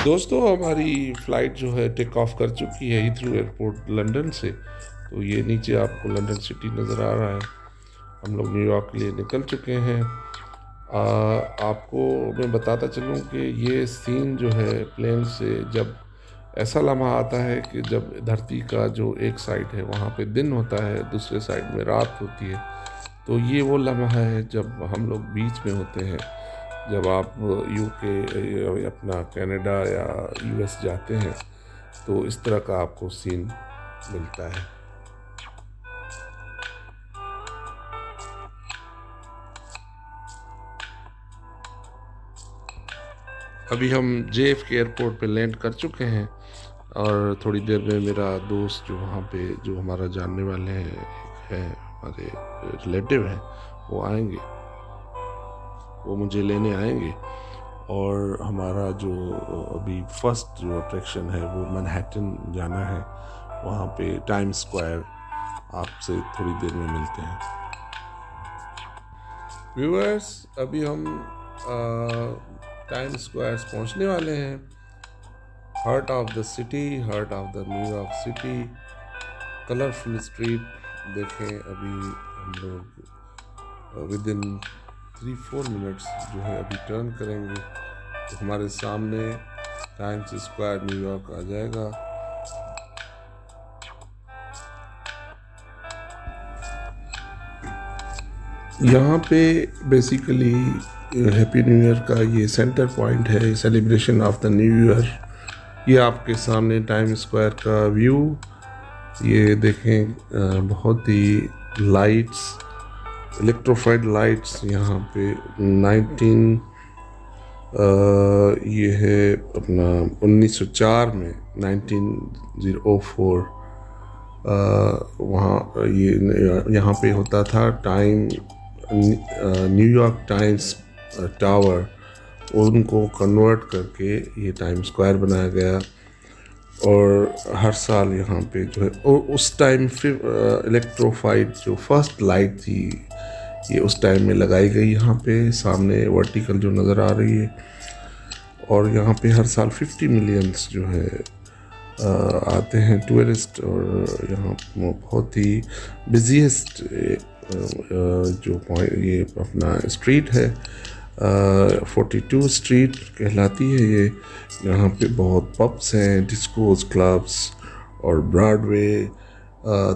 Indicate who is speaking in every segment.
Speaker 1: दोस्तों, हमारी फ़्लाइट जो है टेक ऑफ कर चुकी है हीथ्रो एयरपोर्ट लंदन से। तो ये नीचे आपको लंदन सिटी नज़र आ रहा है। हम लोग न्यूयॉर्क के लिए निकल चुके हैं। आपको मैं बताता चलूँ कि ये सीन जो है प्लेन से, जब ऐसा लम्हा आता है कि जब धरती का जो एक साइड है वहाँ पे दिन होता है, दूसरे साइड में रात होती है। तो ये वो लम्हा है जब हम लोग बीच में होते हैं। जब आप यूके अपना कनाडा या यूएस जाते हैं तो इस तरह का आपको सीन मिलता है। अभी हम JFK एयरपोर्ट पे लैंड कर चुके हैं और थोड़ी देर में मेरा दोस्त जो वहाँ पे, जो हमारा जानने वाले हैं, हमारे रिलेटिव हैं, वो आएंगे। वो मुझे लेने आएंगे और हमारा जो अभी फर्स्ट जो अट्रैक्शन है वो मैनहट्टन जाना है। वहाँ पे टाइम स्क्वायर। आपसे थोड़ी देर में मिलते हैं। व्यूअर्स, अभी हम टाइम स्क्वायर पहुँचने वाले हैं। Heart of the city, heart of the New York city, colourful street. देखें, अभी हम लोग विद इन 3-4 मिनट्स जो है अभी टर्न करेंगे तो हमारे सामने टाइम्स स्क्वायर न्यूयॉर्क आ जाएगा। यहाँ पे बेसिकली हैप्पी न्यू ईयर का ये सेंटर पॉइंट है, celebration of the new year. ये आपके सामने टाइम स्क्वायर का व्यू। ये देखें, बहुत ही लाइट्स, इलेक्ट्रोफाइड लाइट्स यहाँ पे। 19 ये है अपना 1904 में, 1904 वहाँ ये यहाँ पे होता था टाइम, न्यूयॉर्क टाइम्स टावर। उनको कन्वर्ट करके ये टाइम स्क्वायर बनाया गया और हर साल यहाँ पे जो है, और उस टाइम फिर इलेक्ट्रोफाइड जो फर्स्ट लाइट थी ये उस टाइम में लगाई गई यहाँ पे सामने वर्टिकल जो नज़र आ रही है। और यहाँ पे हर साल 50 मिलियंस जो है आते हैं टूरिस्ट। और यहाँ बहुत ही बिजीएस्ट जो पॉइंट ये अपना स्ट्रीट है, 42 स्ट्रीट कहलाती है ये। यहाँ पे बहुत पब्स हैं, डिस्कोस, क्लब्स और ब्रॉडवे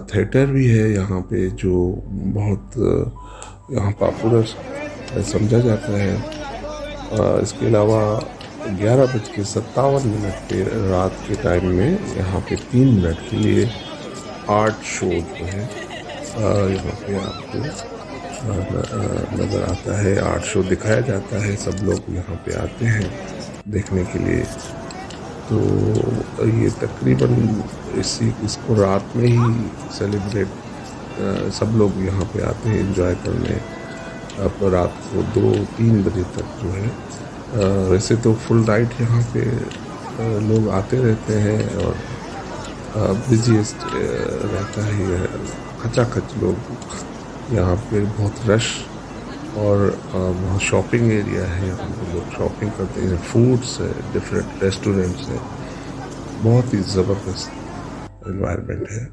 Speaker 1: थिएटर भी है यहाँ पे, जो बहुत यहाँ पॉपुलर समझा जाता है। इसके अलावा 11:57 पे रात के टाइम में यहाँ पे 3 मिनट के लिए आर्ट शो जो है यहाँ पे आपको नज़र आता है। आर्ट शो दिखाया जाता है, सब लोग यहाँ पे आते हैं देखने के लिए। तो ये तकरीबन इसको रात में ही सेलिब्रेट सब लोग यहाँ पे आते हैं एंजॉय करने। अब रात को 2-3 बजे तक जो है, वैसे तो फुल नाइट यहाँ पे लोग आते रहते हैं और बिजीएस्ट रहता है, खचाखच लोग यहाँ पे, बहुत रश। और वहाँ शॉपिंग एरिया है, यहाँ पे लोग शॉपिंग करते हैं, फूड्स है, डिफरेंट रेस्टोरेंट्स है। बहुत ही ज़बरदस्त एनवायरनमेंट है।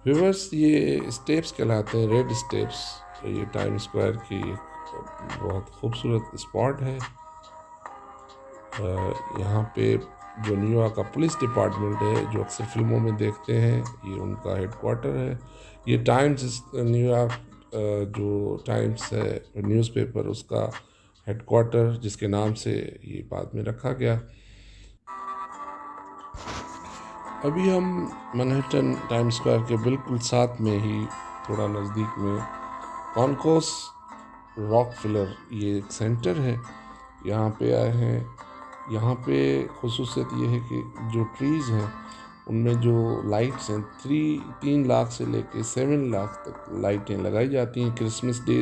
Speaker 1: व्यूअर्स, ये स्टेप्स कहलाते हैं, रेड स्टेप्स। ये टाइम स्क्वायर की बहुत खूबसूरत स्पॉट है। यहाँ पे जो न्यूयॉर्क का पुलिस डिपार्टमेंट है, जो अक्सर फिल्मों में देखते हैं, ये उनका हेडक्वार्टर है। ये टाइम्स न्यूयॉर्क जो टाइम्स है न्यूज़पेपर, उसका हेडक्वार्टर, जिसके नाम से ये बाद में रखा गया। अभी हम मैनहट्टन टाइम स्क्वायर के बिल्कुल साथ में ही, थोड़ा नज़दीक में, कॉनकोर्स रॉकफेलर ये एक सेंटर है, यहाँ पे आए हैं। यहाँ पे खुसूसियत ये है कि जो ट्रीज़ हैं उनमें जो लाइट्स हैं, 3 लाख से लेके 7 लाख तक लाइटें लगाई जाती हैं। क्रिसमस डे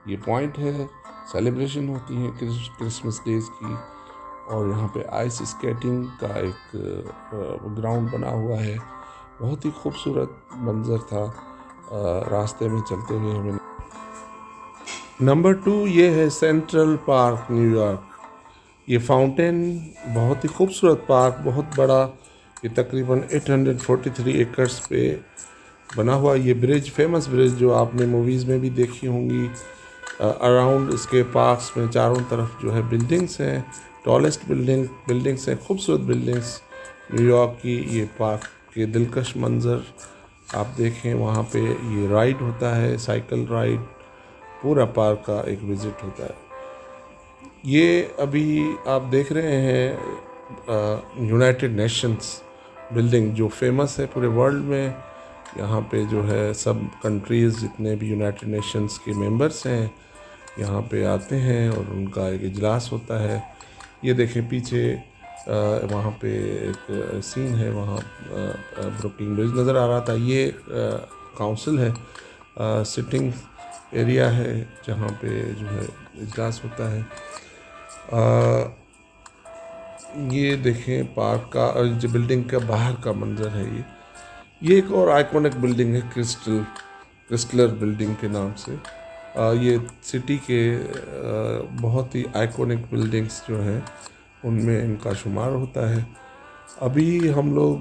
Speaker 1: ये पॉइंट है, सेलिब्रेशन होती हैं क्रिसमस डेज़ की। और यहाँ पे आइस स्केटिंग का एक ग्राउंड बना हुआ है। बहुत ही खूबसूरत मंजर था। रास्ते में चलते हुए हमें। नंबर 2 ये है सेंट्रल पार्क न्यूयॉर्क। ये फाउंटेन बहुत ही खूबसूरत पार्क, बहुत बड़ा, ये तकरीबन 843 एकर्स पे बना हुआ। ये ब्रिज, फेमस ब्रिज जो आपने मूवीज़ में भी देखी होंगी। अराउंड इसके पार्क्स में चारों तरफ जो है बिल्डिंग्स हैं, टॉलेस्ट बिल्डिंग्स हैं, खूबसूरत बिल्डिंग्स न्यूयॉर्क की। ये पार्क के दिलकश मंज़र आप देखें, वहाँ पे ये राइड होता है, साइकिल राइड, पूरा पार्क का एक विज़िट होता है। ये अभी आप देख रहे हैं यूनाइटेड नेशंस बिल्डिंग जो फेमस है पूरे वर्ल्ड में। यहाँ पे जो है सब कंट्रीज़ जितने भी यूनाइटेड नेशंस के मेंबर्स हैं यहाँ पे आते हैं और उनका एक इजलास होता है। ये देखें पीछे वहाँ पे एक सीन है, वहाँ ब्रुकलिन ब्रिज नज़र आ रहा था। ये काउंसिल है, सिटिंग एरिया है जहाँ पे जो है इजलास होता है। ये देखें पार्क का और जो बिल्डिंग का बाहर का मंजर है। ये एक और आइकॉनिक बिल्डिंग है, क्रिस्टलर बिल्डिंग के नाम से। ये सिटी के बहुत ही आइकॉनिक बिल्डिंग्स जो हैं उनमें इनका शुमार होता है। अभी हम लोग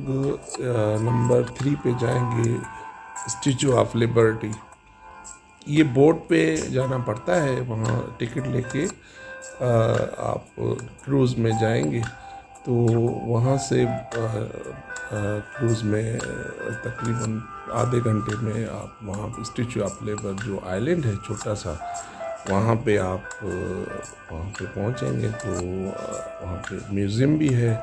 Speaker 1: नंबर 3 पे जाएंगे, स्टैचू ऑफ लिबर्टी। ये बोट पे जाना पड़ता है, वहाँ टिकट लेके आप क्रूज़ में जाएंगे तो वहाँ से क्रूज़ में तकरीबन आधे घंटे में आप वहाँ स्टैचू ऑफ लिबर्टी जो आइलैंड है छोटा सा, वहाँ पे आप वहाँ पे पहुँचेंगे तो वहाँ पे म्यूज़ियम भी है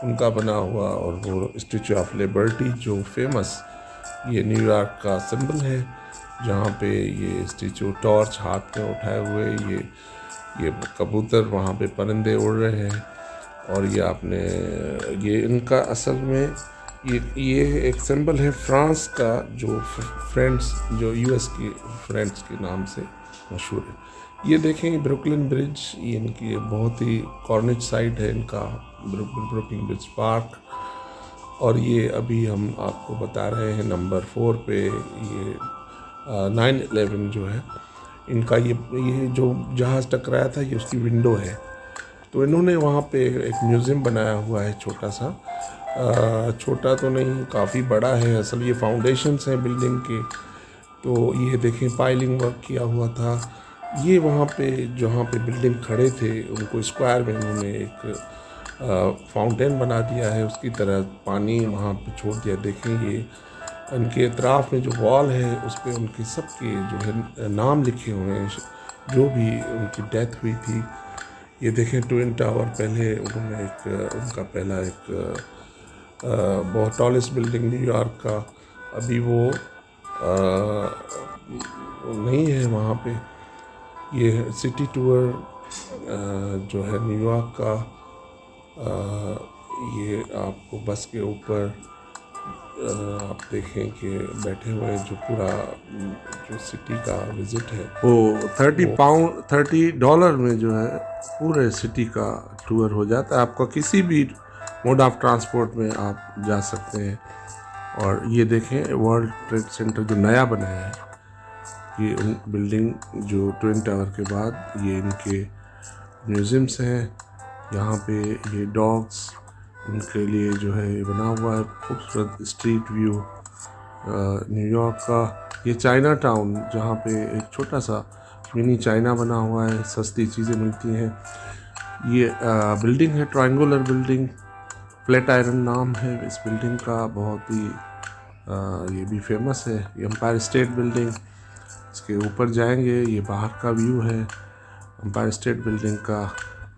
Speaker 1: उनका बना हुआ। और वो स्टैचू ऑफ लिबर्टी जो फेमस ये न्यूयॉर्क का सिंबल है, जहाँ पे ये स्टैचू टॉर्च हाथ में उठाए हुए ये कबूतर वहाँ पे परिंदे उड़ रहे हैं। और ये आपने ये इनका असल में ये एक सिंबल है फ्रांस का, जो फ्रेंड्स जो यूएस की फ्रेंड्स के नाम से मशहूर है। ये देखें ब्रुकलिन ब्रिज, ये इनकी बहुत ही कॉर्निश साइट है इनका ब्रुकलिन ब्रिज पार्क। और ये अभी हम आपको बता रहे हैं नंबर 4 पे ये 9/11 जो है इनका ये जो जहाज़ टकराया था ये उसकी विंडो है। तो इन्होंने वहाँ पे एक म्यूज़ियम बनाया हुआ है छोटा सा, छोटा तो नहीं काफ़ी बड़ा है। असल ये फाउंडेशंस हैं बिल्डिंग के। तो ये देखें पाइलिंग वर्क किया हुआ था। ये वहाँ पे जहाँ पे बिल्डिंग खड़े थे उनको स्क्वायर में इन्होंने एक फाउंटेन बना दिया है, उसकी तरह पानी वहाँ पे छोड़ दिया। देखें ये उनके एतराफ़ में जो वॉल है उस पर उनके सबके जो है नाम लिखे हुए हैं, जो भी उनकी डेथ हुई थी। ये देखें ट्विन टावर, पहले उन्होंने उनका पहला एक बहुत टॉलेस्ट बिल्डिंग न्यूयॉर्क का, अभी वो नहीं है वहाँ पे। ये सिटी टूर जो है न्यूयॉर्क का, ये आपको बस के ऊपर आप देखें कि बैठे हुए जो पूरा जो सिटी का विज़िट है वो $30 में जो है पूरे सिटी का टूर हो जाता है। आपका किसी भी मोड ऑफ ट्रांसपोर्ट में आप जा सकते हैं। और ये देखें वर्ल्ड ट्रेड सेंटर जो नया बनाया है, ये बिल्डिंग जो ट्विन टावर के बाद ये इनके म्यूज़ियम्स हैं। यहाँ पे ये डॉग्स उनके लिए जो है ये बना हुआ है खूबसूरत स्ट्रीट व्यू न्यूयॉर्क का। ये चाइना टाउन जहाँ पे एक छोटा सा मिनी चाइना बना हुआ है, सस्ती चीज़ें मिलती हैं। ये बिल्डिंग है ट्रायंगुलर बिल्डिंग, फ्लैट आयरन नाम है इस बिल्डिंग का, बहुत ही ये भी फेमस है। ये एम्पायर स्टेट बिल्डिंग, इसके ऊपर जाएंगे ये बाहर का व्यू है एम्पायर स्टेट बिल्डिंग का।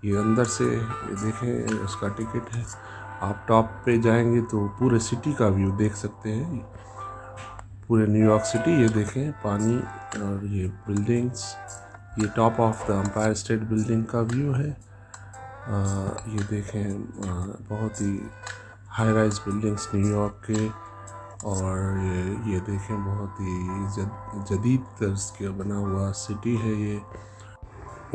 Speaker 1: ये अंदर से ये देखें उसका टिकट है। आप टॉप पे जाएंगे तो पूरे सिटी का व्यू देख सकते हैं, पूरे न्यूयॉर्क सिटी। ये देखें पानी और ये बिल्डिंग्स, ये top of the Empire State Building का व्यू है। ये देखें बहुत ही हाई राइज बिल्डिंग्स न्यूयॉर्क के। और ये देखें बहुत ही जदीद तर्ज के बना हुआ सिटी है ये।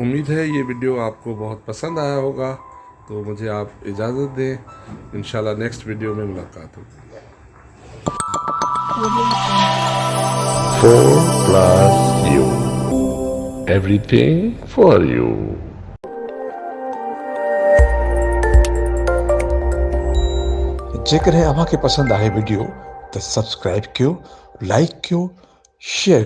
Speaker 1: उम्मीद है ये वीडियो आपको बहुत पसंद आया होगा, तो मुझे आप इजाज़त दें। इंशाल्लाह नेक्स्ट वीडियो में मुलाकात होगी। 4+U. Everything for you.
Speaker 2: जेकर अव्हांखे पसंदि आहे वीडियो त सब्सक्राइब कयो, लाइक कयो, शेयर